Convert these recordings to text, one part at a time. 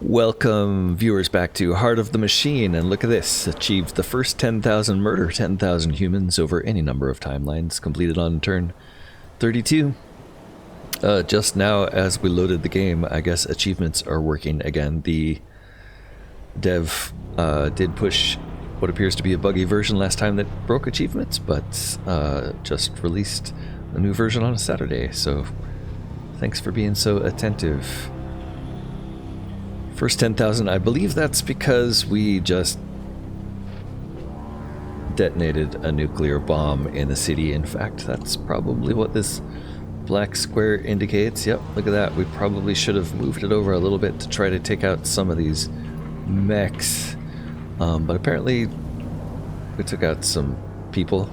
Welcome, viewers, back to Heart of the Machine, and look at this. Achieved the first 10,000 murder 10,000 humans over any number of timelines, completed on turn 32. Just now, as we loaded the game, I guess achievements are working again. The dev did push what appears to be a buggy version last time that broke achievements, but just released a new version on a Saturday, so thanks for being so attentive. First 10,000, I believe that's because we just detonated a nuclear bomb in the city. In fact, that's probably what this black square indicates. Yep, look at that. We probably should have moved it over a little bit to try to take out some of these mechs. But apparently we took out some people.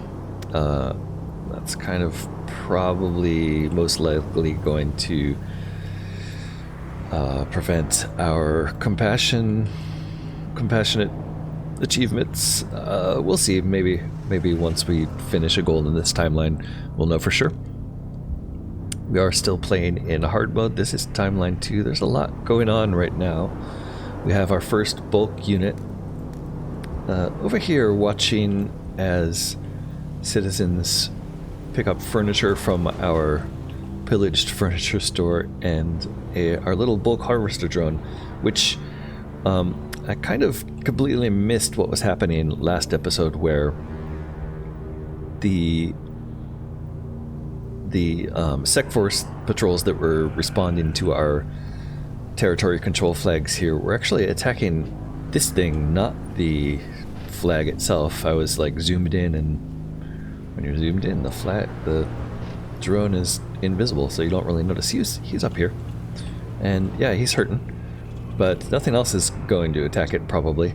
That's kind of probably most likely going to prevent our compassionate achievements. We'll see. Maybe once we finish a goal in this timeline, we'll know for sure. We are still playing in hard mode. This is timeline 2. There's a lot going on right now. We have our first bulk unit over here watching as citizens pick up furniture from our pillaged furniture store and our little bulk harvester drone, which I kind of completely missed what was happening last episode, where the Sec Force patrols that were responding to our territory control flags here were actually attacking this thing, not the flag itself. I was like zoomed in, and when you're zoomed in, the drone is invisible, so you don't really notice. He's up here, and yeah, he's hurting, but nothing else is going to attack it probably,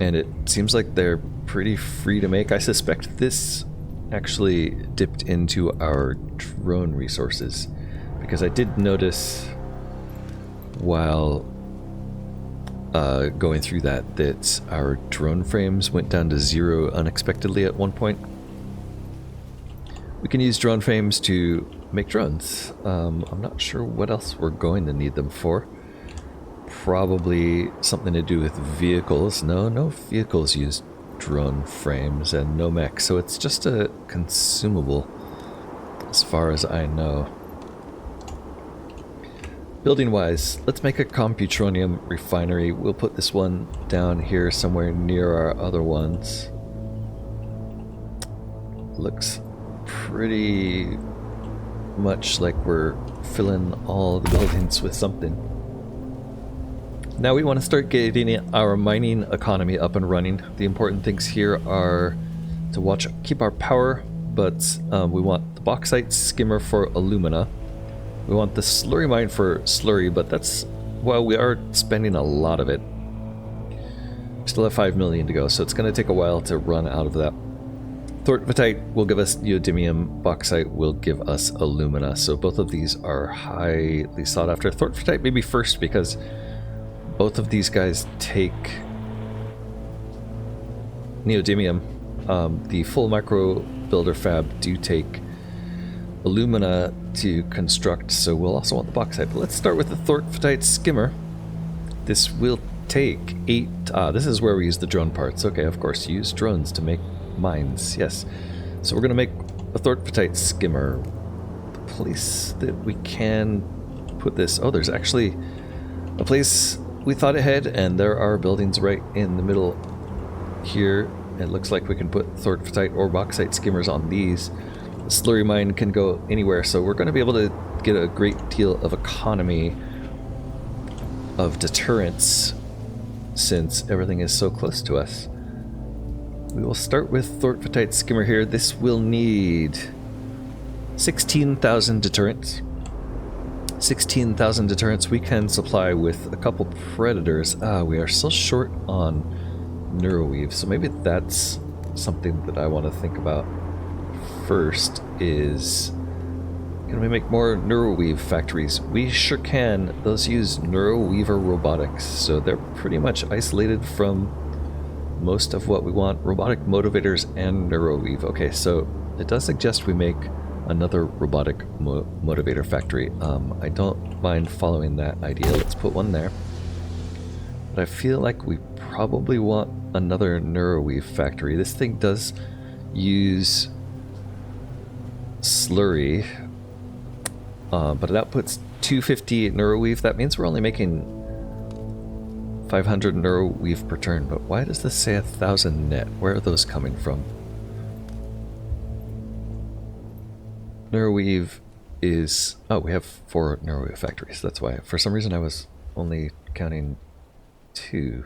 and it seems like they're pretty free to make. I suspect this actually dipped into our drone resources, because I did notice while going through that our drone frames went down to 0 unexpectedly at one point. We can use drone frames to make drones. I'm not sure what else we're going to need them for. Probably something to do with vehicles. No vehicles use drone frames, and no mech, so it's just a consumable as far as I know. Building wise, let's make a computronium refinery. We'll put this one down here somewhere near our other ones. Looks pretty much like we're filling all the buildings with something. Now we want to start getting our mining economy up and running. The important things here are to keep our power, but we want the bauxite skimmer for alumina. We want the slurry mine for slurry, but we are spending a lot of it. We still have 5 million to go, so it's going to take a while to run out of that. Thortvetite will give us neodymium, bauxite will give us alumina, so both of these are highly sought after. Thortvetite maybe first, because both of these guys take neodymium. The full micro builder fab do take alumina to construct, so we'll also want the bauxite. But let's start with the thortvetite skimmer. This will take 8. This is where we use the drone parts. Okay, of course, use drones to make mines. Yes. So we're going to make a thortvetite skimmer. The place that we can put this... Oh, there's actually a place we thought ahead, and there are buildings right in the middle here. It looks like we can put thortvetite or bauxite skimmers on these. The slurry mine can go anywhere, so we're going to be able to get a great deal of economy of deterrence since everything is so close to us. We will start with thortvetite skimmer here. This will need 16,000 deterrents. 16,000 deterrents we can supply with a couple predators. We are still short on neuroweave, so maybe that's something that I want to think about first. Is, can we make more neuroweave factories? We sure can. Those use neuroweaver robotics, so they're pretty much isolated from most of what we want. Robotic motivators and neuroweave. Okay, so it does suggest we make another robotic motivator factory. I don't mind following that idea. Let's put one there. but I feel like we probably want another neuroweave factory. This thing does use slurry, but it outputs 250 neuroweave. That means we're only making 500 neuroweave per turn, but why does this say 1,000 net? Where are those coming from? Neuroweave is... oh, we have 4 neuroweave factories. That's why. For some reason I was only counting 2.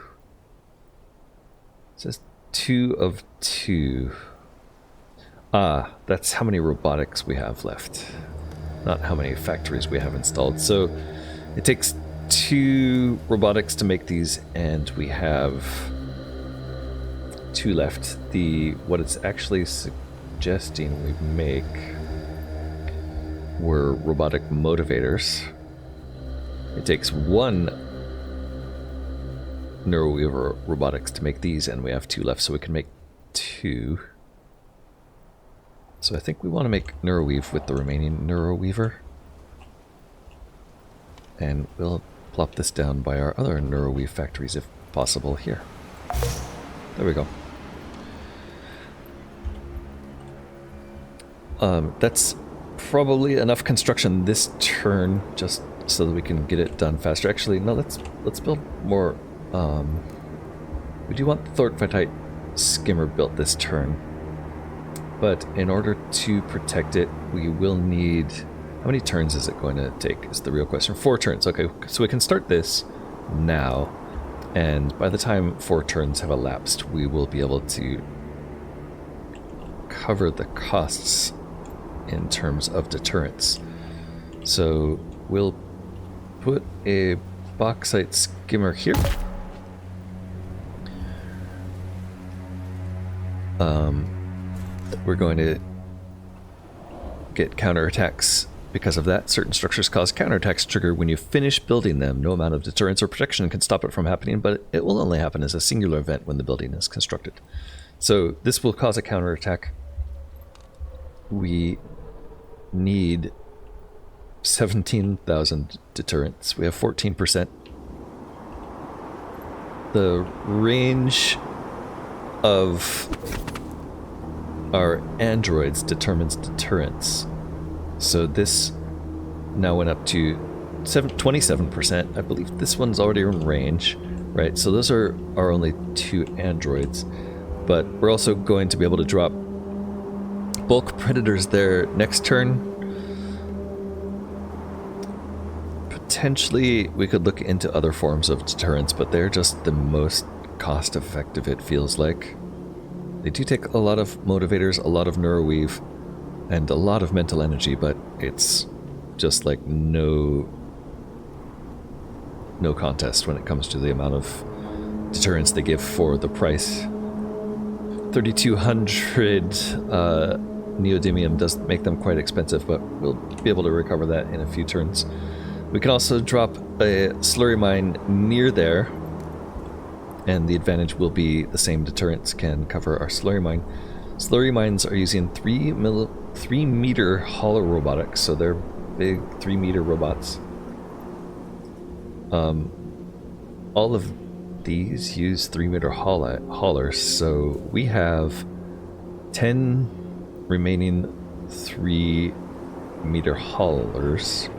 It says 2 of 2. Ah, that's how many robotics we have left, not how many factories we have installed. So it takes 2 robotics to make these, and we have 2 left. What it's actually suggesting we make were robotic motivators. It takes 1 neuroweaver robotics to make these, and we have 2 left, so we can make 2. So I think we want to make neuroweave with the remaining neuroweaver, and we'll plop this down by our other neuroweave factories if possible here. There we go. That's probably enough construction this turn, just so that we can get it done faster. Actually, no, let's build more. We do want the thortvetite skimmer built this turn, but in order to protect it, we will need... how many turns is it going to take is the real question. 4 turns. Okay, so we can start this now, and by the time 4 turns have elapsed, we will be able to cover the costs in terms of deterrence. So we'll put a bauxite skimmer here. We're going to get counterattacks because of that. Certain structures cause counterattacks trigger when you finish building them. No amount of deterrence or protection can stop it from happening, but it will only happen as a singular event when the building is constructed. So this will cause a counterattack. We need 17,000 deterrence. We have 14%. The range of our androids determines deterrence. So this now went up to 27%. I believe this one's already in range, right? So those are our only 2 androids. But we're also going to be able to drop bulk predators there next turn. Potentially we could look into other forms of deterrence, but they're just the most cost effective, it feels like. They do take a lot of motivators, a lot of neuroweave, and a lot of mental energy, but it's just like no contest when it comes to the amount of deterrence they give for the price. 3,200 neodymium does make them quite expensive, but we'll be able to recover that in a few turns. We can also drop a slurry mine near there, and the advantage will be the same deterrence can cover our slurry mine. Slurry mines are using 3 meter hollow robotics, so they're big 3 meter robots. All of these use 3 meter haulers, so we have 10 remaining 3 meter haulers.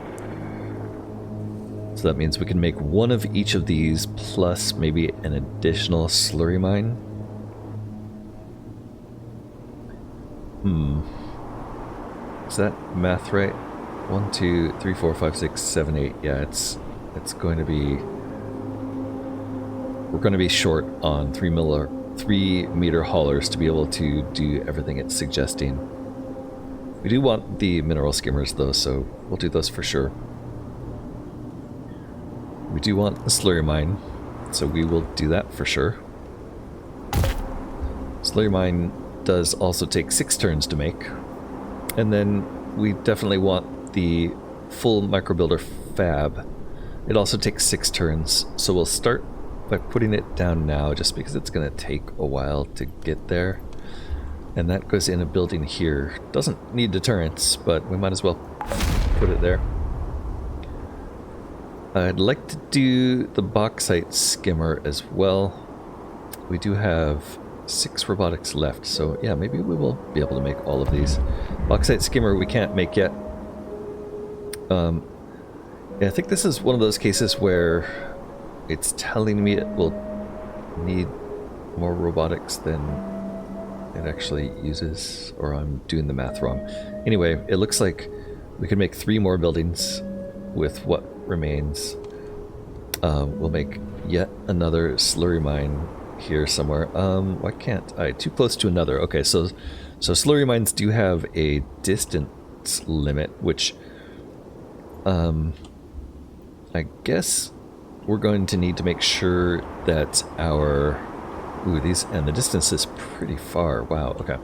So that means we can make 1 of each of these plus maybe an additional slurry mine. Is that math right? 1, 2, 3, 4, 5, 6, 7, 8. Yeah, it's going to be... we're going to be short on 3 meter haulers to be able to do everything it's suggesting. We do want the mineral skimmers though, so we'll do those for sure. We do want the slurry mine, so we will do that for sure. Slurry mine does also take 6 turns to make. And then we definitely want the full microbuilder fab. It also takes 6 turns, so we'll start by putting it down now just because it's going to take a while to get there. And that goes in a building here. Doesn't need deterrence, but we might as well put it there. I'd like to do the bauxite skimmer as well. We do have 6 robotics left, so yeah, maybe we will be able to make all of these. Bauxite skimmer we can't make yet. Yeah, I think this is one of those cases where it's telling me it will need more robotics than it actually uses, or I'm doing the math wrong. Anyway, it looks like we can make 3 more buildings with what remains. We'll make yet another slurry mine here somewhere. Why can't I? Too close to another. Okay, so slurry mines do have a distance limit, which I guess we're going to need to make sure that our... Ooh, these... And the distance is pretty far. Wow, okay.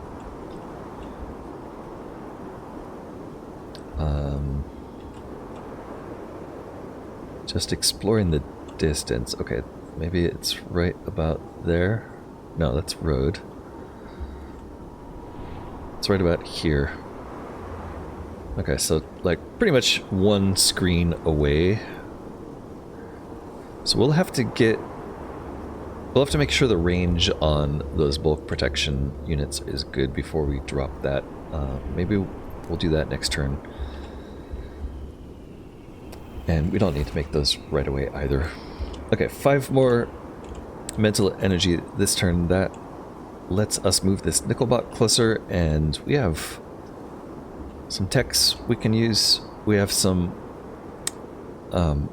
Just exploring the distance. Okay, maybe it's right about there. No, that's road. It's right about here. Okay, so like pretty much 1 screen away. So we'll have to make sure the range on those bulk protection units is good before we drop that. Maybe we'll do that next turn. And we don't need to make those right away either. Okay, 5 more mental energy this turn. That lets us move this nickel bot closer, and we have some techs we can use. We have some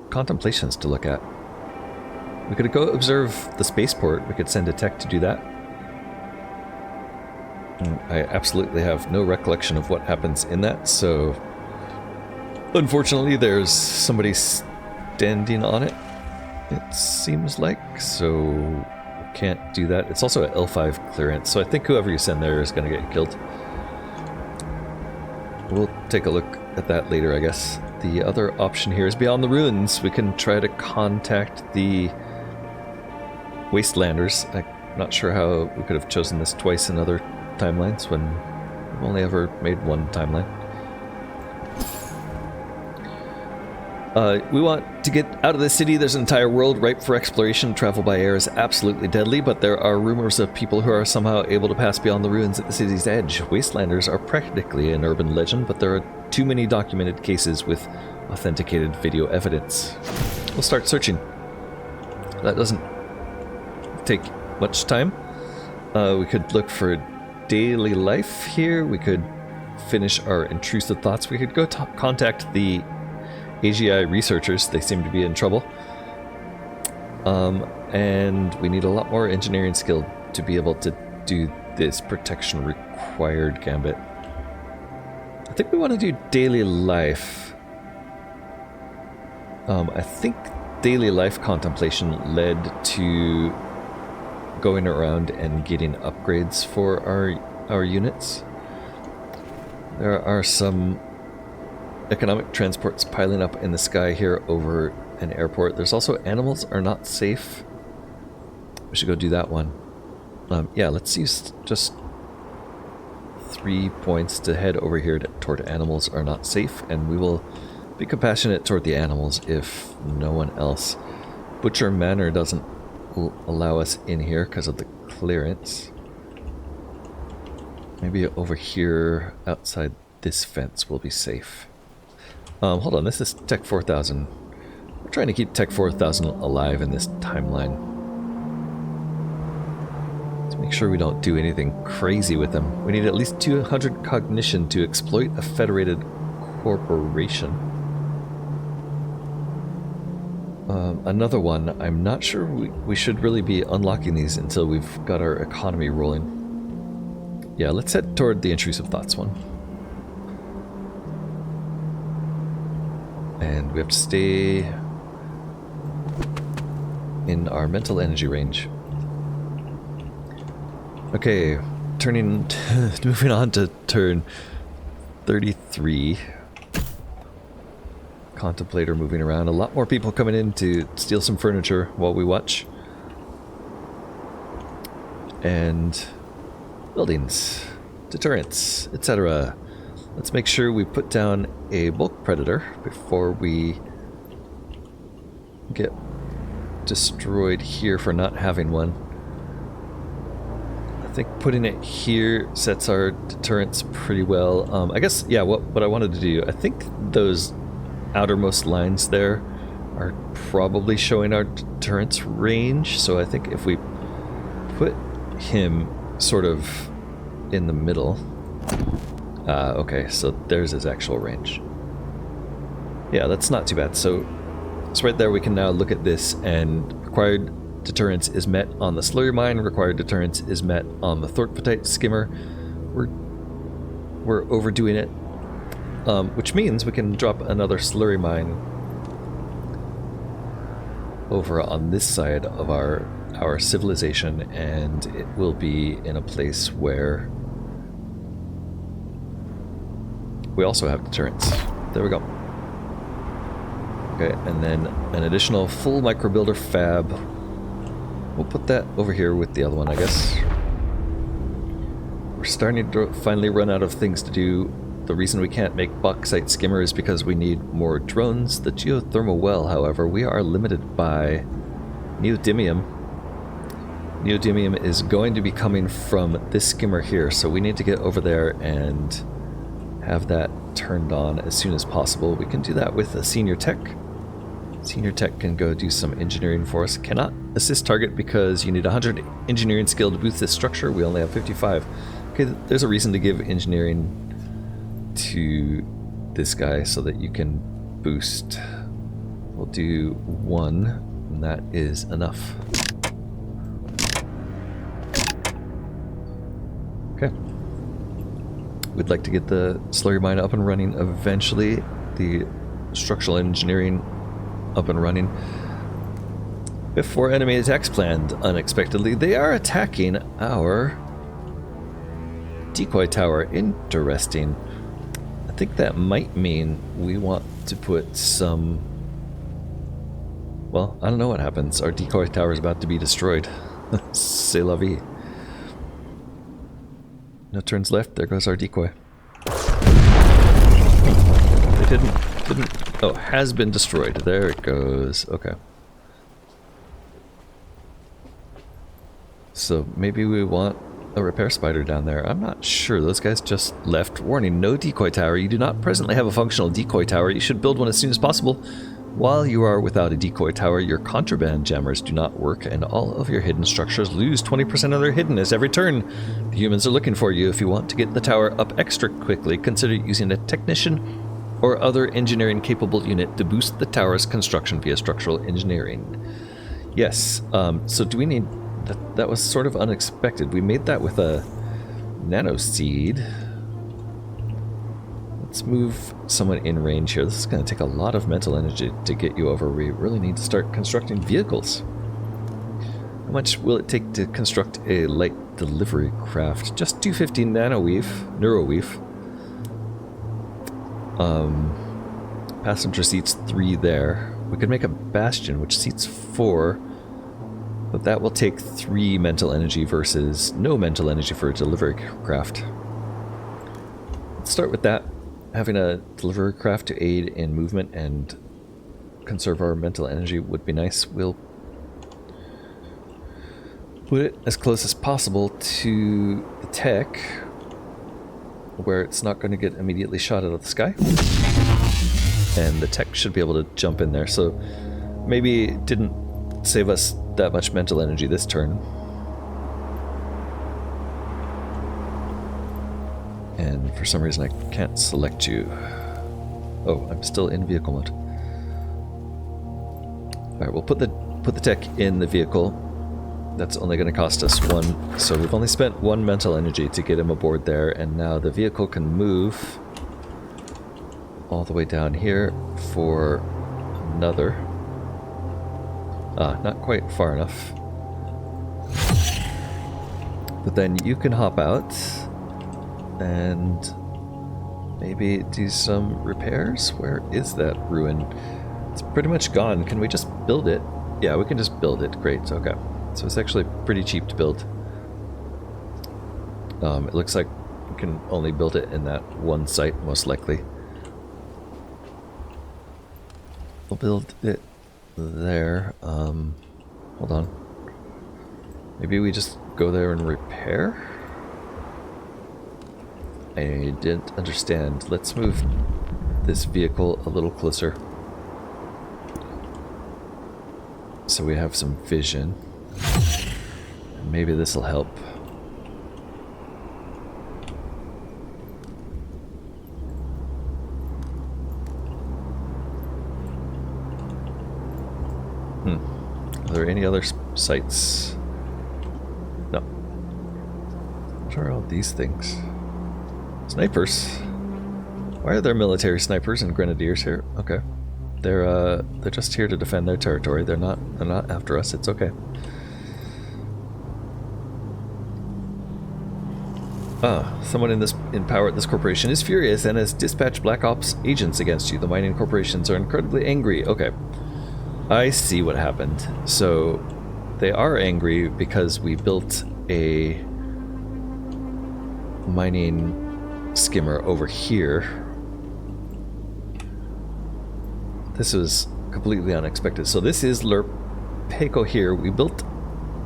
contemplations to look at. We could go observe the spaceport. We could send a tech to do that. I absolutely have no recollection of what happens in that, so unfortunately there's somebody standing on it, it seems like, so we can't do that. It's also an L5 clearance, so I think whoever you send there is going to get killed. We'll take a look at that later, I guess. The other option here is beyond the ruins. We can try to contact the Wastelanders. I'm not sure how we could have chosen this twice in other timelines when we've only ever made 1 timeline. We want to get out of the city. There's an entire world ripe for exploration. Travel by air is absolutely deadly, but there are rumors of people who are somehow able to pass beyond the ruins at the city's edge. Wastelanders are practically an urban legend, but there are too many documented cases with authenticated video evidence. We'll start searching. That doesn't take much time. We could look for daily life here. We could finish our intrusive thoughts. We could go contact the AGI researchers. They seem to be in trouble. And we need a lot more engineering skill to be able to do this protection required gambit. I think we want to do daily life. I think daily life contemplation led to going around and getting upgrades for our units. There are some economic transports piling up in the sky here over an airport. There's also animals are not safe. We should go do that one. Yeah, let's use just 3 points to head over here toward animals are not safe, and we will be compassionate toward the animals if no one else. Butcher Manor doesn't allow us in here because of the clearance. Maybe over here outside this fence will be safe. Hold on, this is Tech 4000. We're trying to keep Tech 4000 alive in this timeline. Let's make sure we don't do anything crazy with them. We need at least 200 cognition to exploit a federated corporation. Another one. I'm not sure we should really be unlocking these until we've got our economy rolling. Yeah, let's head toward the intrusive thoughts one. And we have to stay in our mental energy range. Okay, moving on to turn 33. Contemplator moving around. A lot more people coming in to steal some furniture while we watch. And buildings, deterrents, etc. Let's make sure we put down a bulk predator before we get destroyed here for not having one. I think putting it here sets our deterrence pretty well. I guess, yeah, what I wanted to do, I think those outermost lines there are probably showing our deterrence range, so I think if we put him sort of in the middle. Okay, so there's his actual range. Yeah, that's not too bad. So right there we can now look at this, and required deterrence is met on the slurry mine, required deterrence is met on the thortvetite skimmer. We're overdoing it, which means we can drop another slurry mine over on this side of our civilization, and it will be in a place where we also have deterrence. There we go. Okay, and then an additional full micro builder fab. We'll put that over here with the other one, I guess. We're starting to finally run out of things to do. The reason we can't make bauxite skimmer is because we need more drones. The geothermal well, however, we are limited by neodymium. Neodymium is going to be coming from this skimmer here, so we need to get over there and have that turned on as soon as possible. We can do that with a senior tech. Senior tech can go do some engineering for us. Cannot assist target because you need 100 engineering skill to boost this structure. We only have 55. Okay, there's a reason to give engineering to this guy so that you can boost. We'll do 1, and that is enough. Okay. We'd like to get the slurry mine up and running eventually, the structural engineering up and running before enemy attacks planned unexpectedly. They are attacking our decoy tower. Interesting. I think that might mean we want to put some... Well, I don't know what happens. Our decoy tower is about to be destroyed. C'est la vie. No turns left. There goes our decoy. They didn't... Oh, has been destroyed. There it goes. Okay. So maybe we want a repair spider down there. I'm not sure. Those guys just left. Warning, no decoy tower. You do not presently have a functional decoy tower. You should build one as soon as possible. While you are without a decoy tower, your contraband jammers do not work, and all of your hidden structures lose 20% of their hiddenness every turn. The humans are looking for you. If you want to get the tower up extra quickly, consider using a technician or other engineering capable unit to boost the tower's construction via structural engineering. Yes, so do we need... That was sort of unexpected. We made that with a nano seed. Let's move someone in range here. This is going to take a lot of mental energy to get you over. We really need to start constructing vehicles. How much will it take to construct a light delivery craft? Just 250 neuroweave. Passenger seats 3 there. We could make a bastion which seats 4, but that will take 3 mental energy versus no mental energy for a delivery craft. Let's start with that. Having a delivery craft to aid in movement and conserve our mental energy would be nice. We'll put it as close as possible to the tech, where it's not going to get immediately shot out of the sky. And the tech should be able to jump in there, so maybe it didn't save us that much mental energy this turn. And for some reason I can't select you. Oh, I'm still in vehicle mode. Alright, we'll put the tech in the vehicle. That's only going to cost us 1, so we've only spent 1 mental energy to get him aboard there, and now the vehicle can move all the way down here for another. Not quite far enough. But then you can hop out and maybe do some repairs. Where is that ruin? It's pretty much gone. Can we just build it? Yeah, we can just build it. Great, okay. So it's actually pretty cheap to build. It looks like we can only build it in that one site, most likely. We'll build it there. Hold on. Maybe we just go there and repair? I didn't understand. Let's move this vehicle a little closer, so we have some vision. Maybe this will help. Are there any other sites? No. What are all these things? Snipers. Why are there military snipers and grenadiers here? Okay. They're just here to defend their territory. They're not after us. It's okay. Someone in power at this corporation is furious and has dispatched Black Ops agents against you. The mining corporations are incredibly angry. Okay. I see what happened. So they are angry because we built a mining skimmer over here. This was completely unexpected. So this is Lurpeko here. We built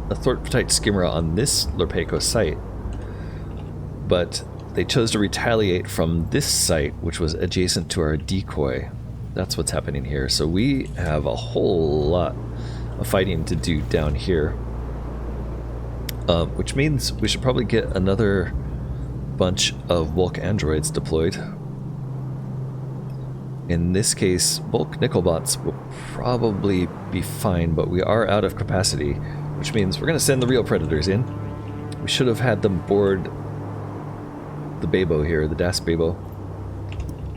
a thortvetite skimmer on this Lurpeko site, but they chose to retaliate from this site, which was adjacent to our decoy. That's what's happening here. So we have a whole lot of fighting to do down here, which means we should probably get another bunch of bulk androids deployed. In this case, bulk nickel bots will probably be fine, but we are out of capacity, which means we're going to send the real predators in. We should have had them board the Babo here, the Das Babo,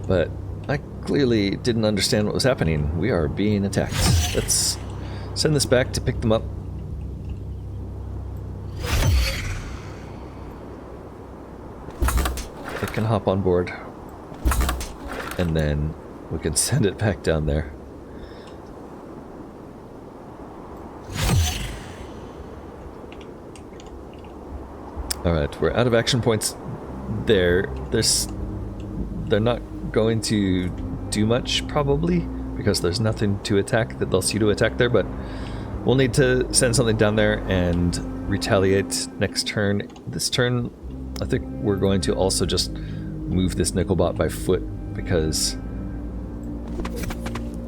but I clearly didn't understand what was happening. We are being attacked. Let's send this back to pick them up. They can hop on board, and then we can send it back down there. Alright, we're out of action points there. They're not going to do much, probably, because there's nothing to attack that they'll see to attack there, but we'll need to send something down there and retaliate next turn. This turn, I think we're going to also just move this Nickelbot by foot, because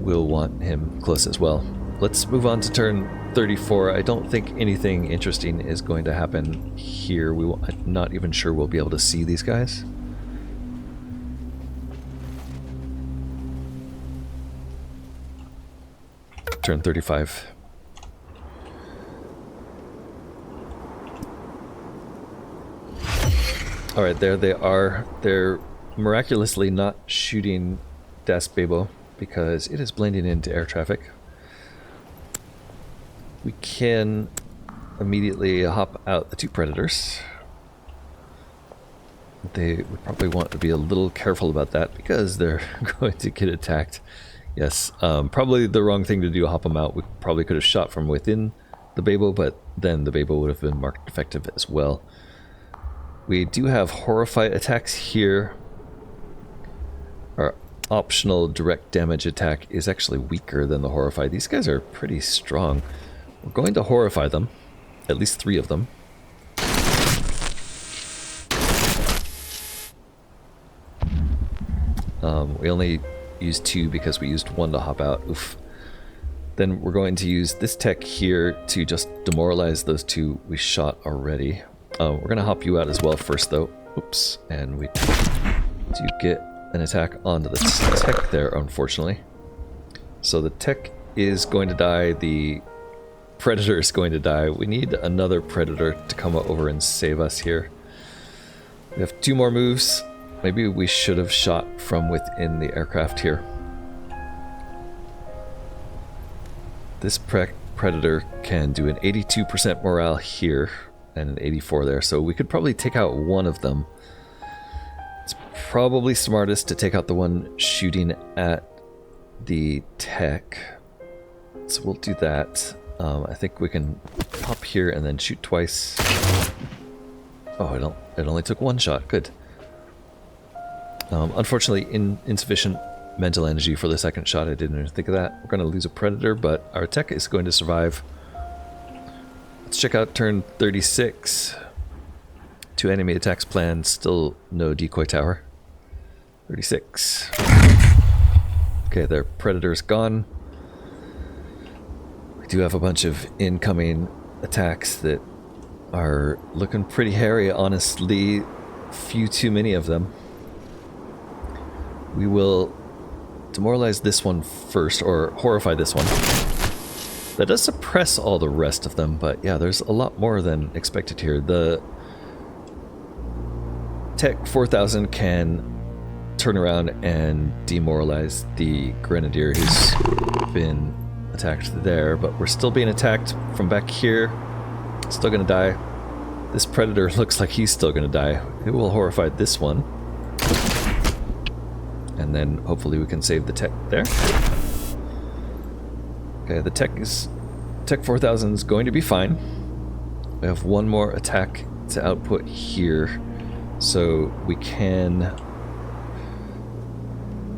we'll want him close as well. Let's move on to turn 34. I don't think anything interesting is going to happen here. I'm not even sure we'll be able to see these guys. Turn 35. Alright, there they are. They're miraculously not shooting Das Babo because it is blending into air traffic. We can immediately hop out the two predators. They would probably want to be a little careful about that because they're going to get attacked. Yes, probably the wrong thing to do, hop them out. We probably could have shot from within the Babo, but then the Babo would have been marked defective as well. We do have Horrify attacks here. Our optional direct damage attack is actually weaker than the Horrify. These guys are pretty strong. We're going to Horrify them, at least 3 of them. We only used 2 because we used 1 to hop out. Oof. Then we're going to use this tech here to just demoralize those 2 we shot already. We're going to hop you out as well first, though. Oops. And we do get an attack onto the tech there, unfortunately. So the tech is going to die. The predator is going to die. We need another predator to come over and save us here. We have 2 more moves. Maybe we should have shot from within the aircraft here. This predator can do an 82% morale here and an 84 there, so we could probably take out one of them. It's probably smartest to take out the one shooting at the tech. So we'll do that. I think we can hop here and then shoot twice. Oh, it only took 1 shot. Good. Unfortunately, insufficient mental energy for the second shot. I didn't even think of that. We're going to lose a predator, but our tech is going to survive. Let's check out turn 36. 2 enemy attacks planned, still no decoy tower. 36. Okay, their predator's gone. We do have a bunch of incoming attacks that are looking pretty hairy, honestly. Few too many of them. We will demoralize this one first, or horrify this one. That does suppress all the rest of them, but yeah, there's a lot more than expected here. The Tech 4000 can turn around and demoralize the Grenadier who's been attacked there, but we're still being attacked from back here. Still gonna die. This Predator looks like he's still gonna die. It will horrify this one. And then hopefully we can save the Tech there. Okay, the Tech 4000 is going to be fine. We have one more attack to output here. So we can...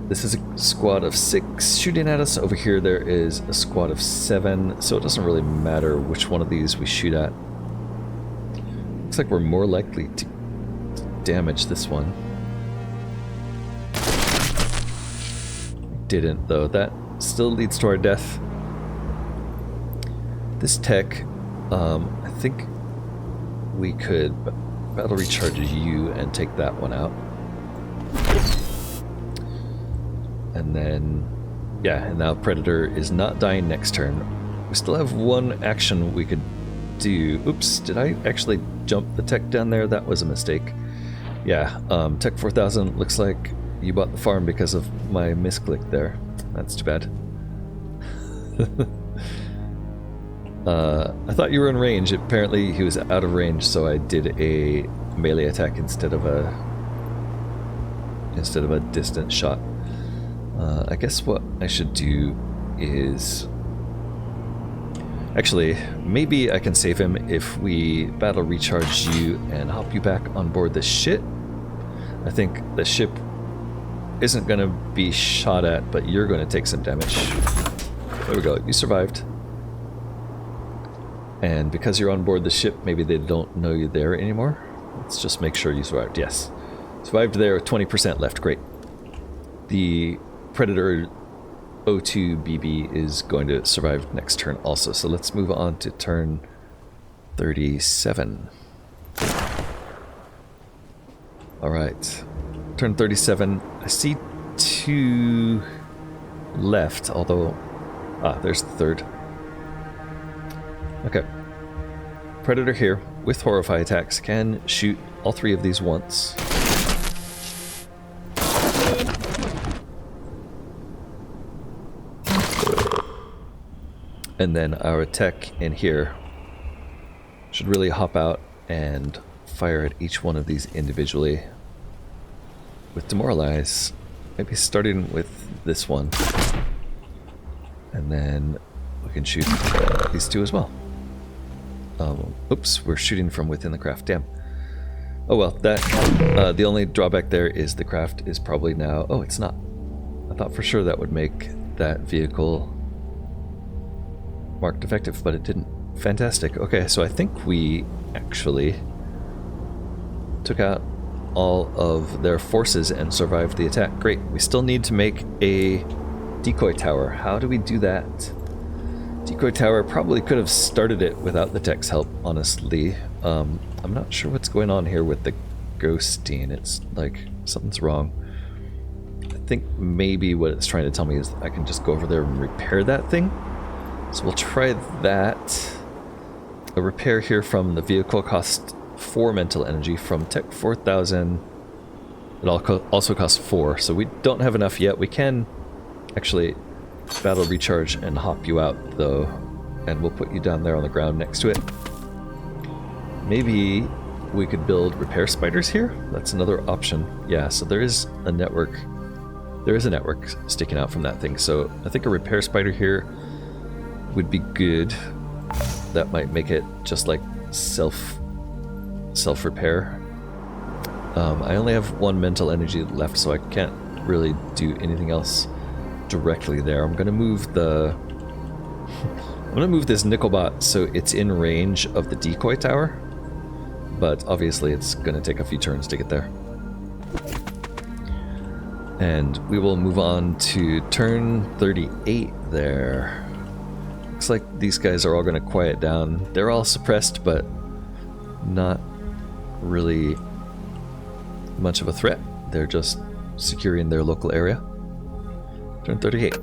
This is a squad of 6 shooting at us. Over here there is a squad of 7, so it doesn't really matter which one of these we shoot at. Looks like we're more likely to damage this one. Didn't, though. That still leads to our death. This tech, I think we could battle recharge you and take that one out. And then, yeah, and now Predator is not dying next turn. We still have one action we could do. Oops, did I actually jump the tech down there? That was a mistake. Yeah, Tech 4000, looks like you bought the farm because of my misclick there. That's too bad. I thought you were in range. Apparently he was out of range, so I did a melee attack instead of a distant shot. I guess what I should do is... Actually, maybe I can save him if we battle recharge you and hop you back on board the ship. I think the ship isn't going to be shot at, but you're going to take some damage. There we go, you survived. And because you're on board the ship, maybe they don't know you're there anymore. Let's just make sure you survived. Yes. Survived there, 20% left, great. The Predator O2 BB is going to survive next turn also, so let's move on to turn 37. Alright, turn 37. I see 2 left, although... Ah, there's the third. Okay. Predator here, with Horrify attacks, can shoot all 3 of these once. And then our tech in here should really hop out and fire at each one of these individually. With Demoralize, maybe starting with this one. And then we can shoot these 2 as well. Oops, we're shooting from within the craft, damn. Oh well, that the only drawback there is the craft is probably now... Oh, it's not. I thought for sure that would make that vehicle marked defective, but it didn't. Fantastic. Okay, so I think we actually took out all of their forces and survived the attack. Great. We still need to make a decoy tower. How do we do that? Decoy tower, probably could have started it without the tech's help, honestly. I'm not sure what's going on here with the ghosting. It's like something's wrong. I think maybe what it's trying to tell me is I can just go over there and repair that thing. So we'll try that. A repair here from the vehicle costs 4 mental energy. From Tech 4000, it also costs 4. So we don't have enough yet. We can actually battle recharge and hop you out, though. And we'll put you down there on the ground next to it. Maybe we could build repair spiders here? That's another option. Yeah, so there is a network. There is a network sticking out from that thing. So I think a repair spider here would be good. That might make it just like self-repair. I only have 1 mental energy left, so I can't really do anything else directly there. I'm gonna move the I'm gonna move this Nickelbot so it's in range of the decoy tower, but obviously it's gonna take a few turns to get there. And we will move on to turn 38 there. Looks like these guys are all gonna quiet down. They're all suppressed, but not really much of a threat. They're just securing their local area. Turn 38.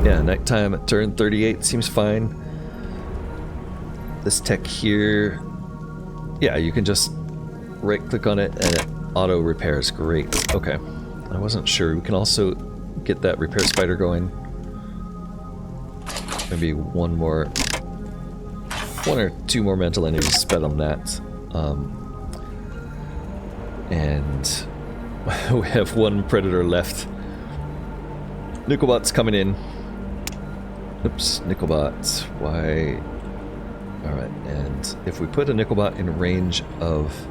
Yeah, nighttime at turn 38 seems fine. This tech here, yeah, you can just right click on it and it auto repairs. Great. Okay, I wasn't sure. We can also get that repair spider going. Maybe one or two more mental energies spent on that. And we have one predator left. Nickelbot's coming in. Oops, Nickelbot. Why? Alright, and if we put a Nickelbot in range of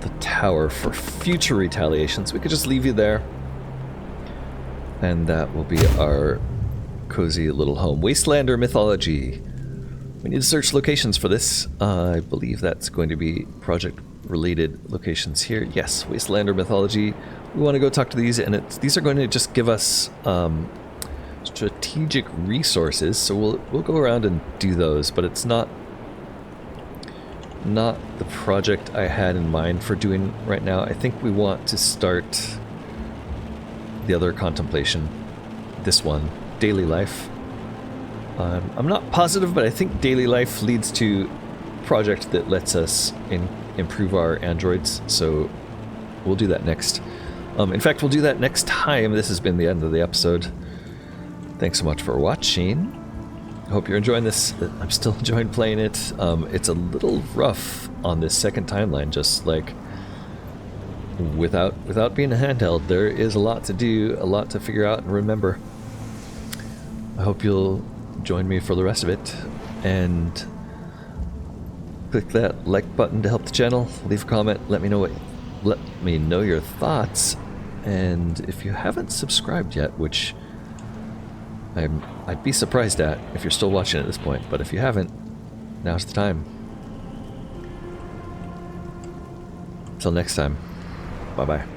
the tower for future retaliations, we could just leave you there. And that will be our cozy little home. Wastelander mythology. We need to search locations for this. I believe that's going to be project-related locations here. Yes, Wastelander mythology. We want to go talk to these, and these are going to just give us strategic resources. So we'll go around and do those, but it's not the project I had in mind for doing right now. I think we want to start the other contemplation. This one, daily life. I'm not positive, but I think daily life leads to a project that lets us improve our androids, so we'll do that next. In fact, we'll do that next time. This has been the end of the episode. Thanks so much for watching. I hope you're enjoying this. I'm still enjoying playing it. It's a little rough on this second timeline, just like without being a handheld. There is a lot to do, a lot to figure out and remember. I hope you'll join me for the rest of it, and click that like button to help the channel. Leave a comment. Let me know your thoughts. And if you haven't subscribed yet, which I'd be surprised at if you're still watching at this point, but if you haven't, now's the time. Until next time, bye bye.